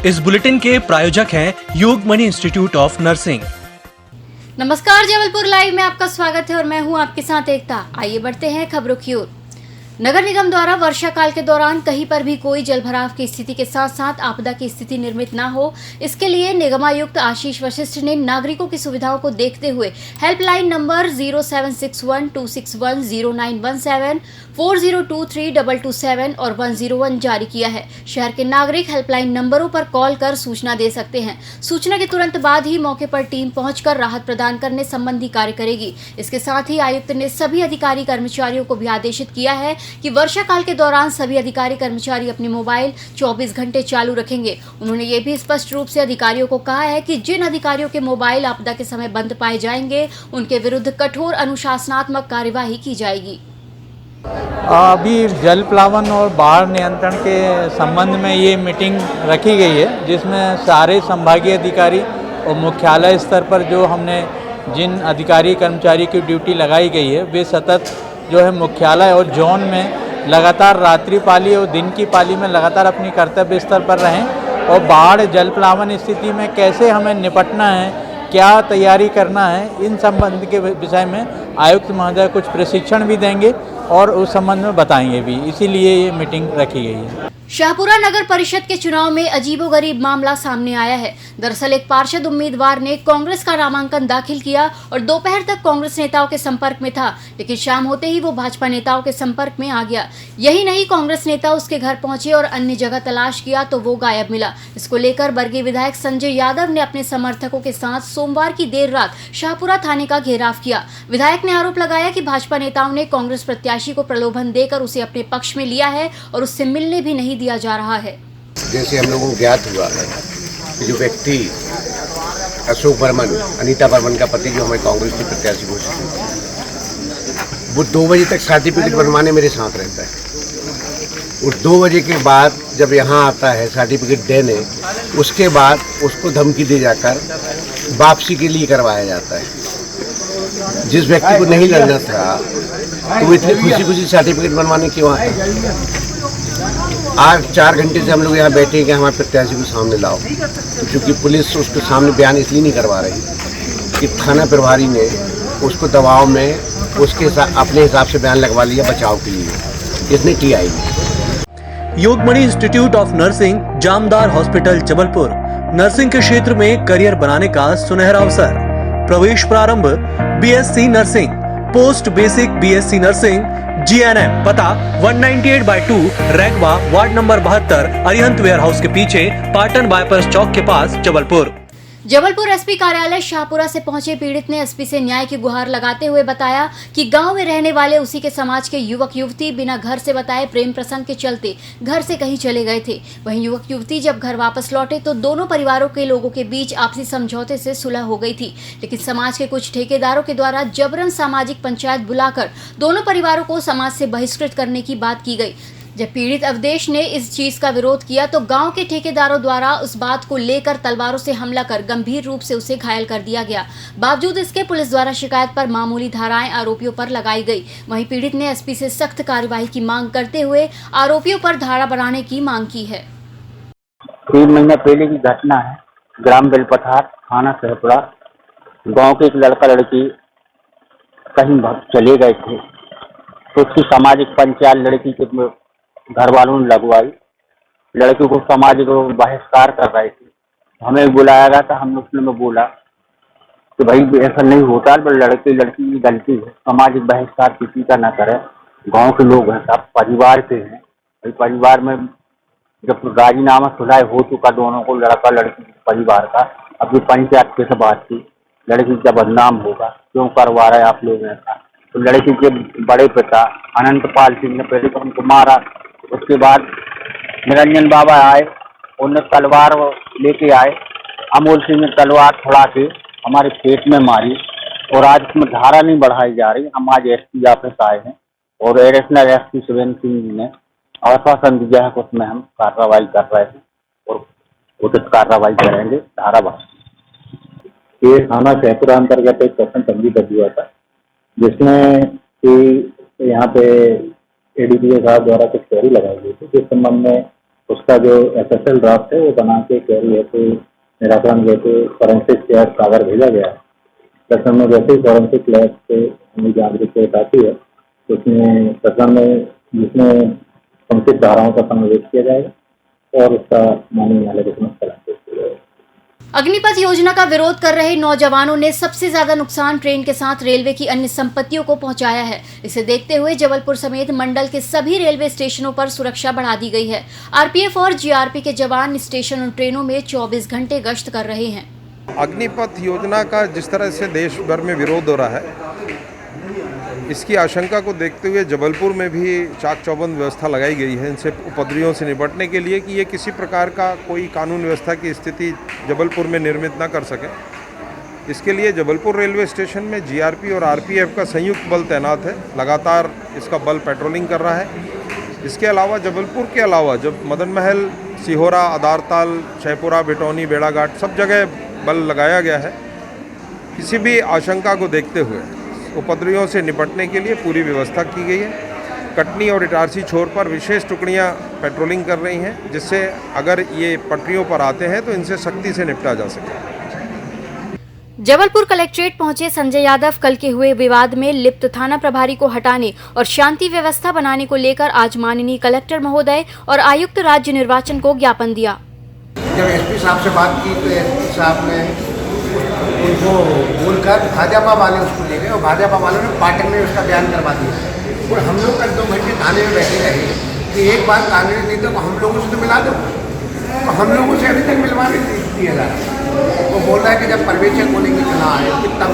इस बुलेटिन के प्रायोजक हैं योगमणि इंस्टीट्यूट ऑफ नर्सिंग। नमस्कार, जबलपुर लाइव में आपका स्वागत है और मैं हूं आपके साथ एकता। आइए बढ़ते हैं खबरों की ओर। नगर निगम द्वारा वर्षा काल के दौरान कहीं पर भी कोई जलभराव की स्थिति के साथ साथ आपदा की स्थिति निर्मित न हो, इसके लिए निगमायुक्त आशीष वशिष्ठ ने नागरिकों की सुविधाओं को देखते हुए हेल्पलाइन नंबर 076126109117, 40232227 और 101 जारी किया है। शहर के नागरिक हेल्पलाइन नंबरों पर कॉल कर सूचना दे सकते हैं। सूचना के तुरंत बाद ही मौके पर टीम पहुंचकर राहत प्रदान करने संबंधी कार्य करेगी। इसके साथ ही आयुक्त ने सभी अधिकारी कर्मचारियों को भी आदेशित किया है कि वर्षा काल के दौरान सभी अधिकारी कर्मचारी अपने मोबाइल 24 घंटे चालू रखेंगे। उन्होंने ये भी स्पष्ट रूप से अधिकारियों को कहा है कि जिन अधिकारियों के मोबाइल आपदा के समय बंद पाए जाएंगे, उनके विरुद्ध कठोर अनुशासनात्मक कार्यवाही की जाएगी। अभी जल प्लावन और बाढ़ नियंत्रण के संबंध में ये मीटिंग रखी गई है, जिसमें सारे संभागीय अधिकारी और मुख्यालय स्तर पर जो हमने जिन अधिकारी कर्मचारी की ड्यूटी लगाई गई है, वे सतत जो है मुख्यालय और जोन में लगातार रात्रि पाली और दिन की पाली में लगातार अपनी कर्तव्य स्तर पर रहें और बाढ़ जल प्लावन स्थिति में कैसे हमें निपटना है, क्या तैयारी करना है, इन संबंध के विषय में आयुक्त महोदय कुछ प्रशिक्षण भी देंगे और उस संबंध में बताएंगे भी। इसीलिए ये मीटिंग रखी गई है। शाहपुरा नगर परिषद के चुनाव में अजीबोगरीब मामला सामने आया है। दरअसल एक पार्षद उम्मीदवार ने कांग्रेस का नामांकन दाखिल किया और दोपहर तक कांग्रेस नेताओं के संपर्क में था, लेकिन शाम होते ही वो भाजपा नेताओं के संपर्क में आ गया। यही नहीं, कांग्रेस नेता उसके घर पहुंचे और अन्य जगह तलाश किया तो वो गायब मिला। इसको लेकर बरगी विधायक संजय यादव ने अपने समर्थकों के साथ सोमवार की देर रात शाहपुरा थाने का घेराव किया। विधायक ने आरोप लगाया कि भाजपा नेताओं ने कांग्रेस प्रत्याशी को प्रलोभन देकर उसे अपने पक्ष में लिया है और उससे मिलने भी नहीं दिया जा रहा है। जैसे हम लोगों को ज्ञात हुआ है कि जो व्यक्ति अशोक बर्मन, अनीता बर्मन का पति, जो हमारे कांग्रेस की प्रत्याशी घोषित हुई, वो 2 बजे तक सर्टिफिकेट बनवाने मेरे साथ रहता है और 2 बजे के बाद जब यहाँ आता है सर्टिफिकेट देने, उसके बाद उसको धमकी दे जाकर वापसी के लिए करवाया जाता है। जिस व्यक्ति को नहीं लड़ना था तो वो इतनी खुशी खुशी सर्टिफिकेट बनवाने क्यों आता है? आज 4 घंटे से हम लोग यहाँ बैठे हैं कि हमारे प्रत्याशी को सामने लाओ, क्योंकि पुलिस उसके सामने बयान इसलिए नहीं करवा रही कि थाना प्रभारी ने उसको दबाव में उसके अपने हिसाब से बयान लगवा लिया बचाव के लिए। इसने TI Yogmani institute of nursing, Jamdar hospital, Jabalpur. Nursing के क्षेत्र में करियर बनाने का सुनहरा अवसर। प्रवेश प्रारंभ BSc nursing, post basic BSc nursing, GNM। पता 198/2 Raigwa, ward number 72, Arihant warehouse के पीछे, पाटन बाईपास चौक के पास, जबलपुर। जबलपुर एसपी कार्यालय शाहपुरा से पहुंचे पीड़ित ने एसपी से न्याय की गुहार लगाते हुए बताया कि गांव में रहने वाले उसी के समाज के युवक युवती बिना घर से बताए प्रेम प्रसंग के चलते घर से कहीं चले गए थे। वहीं युवक युवती जब घर वापस लौटे तो दोनों परिवारों के लोगों के बीच आपसी समझौते से सुलह हो गई थी, लेकिन समाज के कुछ ठेकेदारों के द्वारा जबरन सामाजिक पंचायत बुलाकर दोनों परिवारों को समाज से बहिष्कृत करने की बात की गई। जब पीड़ित अवधेश ने इस चीज का विरोध किया तो गांव के ठेकेदारों द्वारा उस बात को लेकर तलवारों से हमला कर गंभीर रूप से उसे घायल कर दिया गया। बावजूद इसके पुलिस द्वारा शिकायत पर मामूली धाराएं आरोपियों पर लगाई गई। वहीं पीड़ित ने एसपी से सख्त कार्रवाई की मांग करते हुए आरोपियों पर धारा बढ़ाने की मांग की है। 3 महीने पहले की घटना है। ग्राम बेलपठार, थाना शाहपुरा। गाँव के एक लड़का लड़की कहीं चले गए थे तो उसकी सामाजिक पंचायत लड़की के घर वालों ने लगवाई। लड़के को सामाजिक बहिष्कार कर रहे थे, हमें बुलाया गया था। हम लोग ने बोला कि भाई ऐसा नहीं होता, लड़के लड़की की गलती है, सामाजिक बहिष्कार किसी का न करे। गांव के लोग हैं, सब परिवार के हैं। भाई परिवार में जब राजीनामा सुलह हो चुका दोनों को, लड़का लड़की परिवार का, अब ये पंचायत से बात की, लड़की का बदनाम होगा, क्यों करवा रहे आप लोग ऐसा? तो लड़की के बड़े पिता अनंत पाल सिंह ने पहले तो उनको मारा। उसके बाद निरंजन बाबा आए, उन्होंने तलवार लेके आए। अमोल सिंह ने तलवार थोड़ा के हमारे पेट में मारी और आज उसमें धारा नहीं बढ़ाई जा रही। हम आज एसपी ऑफिस आए हैं और एडिशनल एसपी शिवेंद्र सिंह जी ने आश्वासन दिया है कि उसमें हम कार्रवाई कर रहे हैं और उचित कार्रवाई करेंगे। धारा बढ़ ये थाना शाहपुरा अंतर्गत एक प्रश्न पंजीबद्ध हुआ था, जिसमें कि यहाँ पे एडीपीओ साहब द्वारा कुछ क्वेरी लगाई गई थी, जिस संबंध में उसका जो SSL ड्राफ्ट है वो बना के क्वेरी है तो निराकरण हेतु फॉरेंसिक लैब कागर भेजा गया है। प्रथम में जैसे ही फॉरेंसिक लैब से हमें जांच रिपोर्ट आती है तो उसमें प्रथम में जिसमें संचित धाराओं का समावेश किया जाएगा और उसका माननीय न्यायालय के समक्ष चलान पेश किया जाएगा। अग्निपथ योजना का विरोध कर रहे नौजवानों ने सबसे ज्यादा नुकसान ट्रेन के साथ रेलवे की अन्य संपत्तियों को पहुंचाया है। इसे देखते हुए जबलपुर समेत मंडल के सभी रेलवे स्टेशनों पर सुरक्षा बढ़ा दी गई है। आरपीएफ और जीआरपी के जवान स्टेशन और ट्रेनों में 24 घंटे गश्त कर रहे हैं। अग्निपथ योजना का जिस तरह से देश भर में विरोध हो रहा है, इसकी आशंका को देखते हुए जबलपुर में भी चाक चौबंद व्यवस्था लगाई गई है इनसे उपद्रवियों से निपटने के लिए कि ये किसी प्रकार का कोई कानून व्यवस्था की स्थिति जबलपुर में निर्मित न कर सके। इसके लिए जबलपुर रेलवे स्टेशन में जीआरपी और आरपीएफ का संयुक्त बल तैनात है। लगातार इसका बल पेट्रोलिंग कर रहा है। इसके अलावा जबलपुर के अलावा जब मदन महल, सिहोरा, आदारताल, शहपुरा, बिटौनी, बेड़ाघाट सब जगह बल लगाया गया है। किसी भी आशंका को देखते हुए उपद्रवियों से निपटने के लिए पूरी व्यवस्था की गई है। कटनी और इटारसी छोर पर विशेष टुकड़ियां पेट्रोलिंग कर रही हैं, जिससे अगर ये पटरियों पर आते हैं तो इनसे सख्ती से निपटा जा सके। जबलपुर कलेक्ट्रेट पहुंचे संजय यादव कल के हुए विवाद में लिप्त थाना प्रभारी को हटाने और शांति व्यवस्था बनाने को लेकर आज माननीय कलेक्टर महोदय और आयुक्त राज्य निर्वाचन को ज्ञापन दिया। जब एसपी साहब से बात की तो एसपी साहब ने उनको बोलकर भाजपा वाले उसको ले गए और भाजपा वालों ने पार्टी में उसका बयान करवा दिया। और हम लोग कल 2 घंटे थाने में बैठे रहे कि एक बार कांग्रेस नहीं तो हम लोगों से तो मिला दो, तो हम लोगों से अभी तक मिलवा नहीं दिया जा रहा। वो बोल रहा है कि जब पर्यवेक्षक होने की चुनाव आए कितना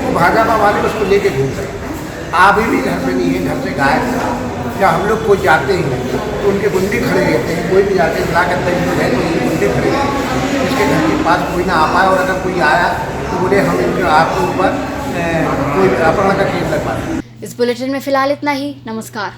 वो भाजपा वाले उसको लेके घूम रहे। अभी भी घर में नहीं है, घर से गायब है। जब हम लोग कोई जाते हैं तो उनके गुंडे खड़े रहते हैं, कोई भी जाते हैं लाकर है तो उनके गुंडे खड़े रहते हैं। इसके घर के पास कोई ना आ पाए और अगर कोई आया तो बोले हम इनके आपके ऊपर कोई अपहरण का केस लग पाए। इस बुलेटिन में फिलहाल इतना ही। नमस्कार।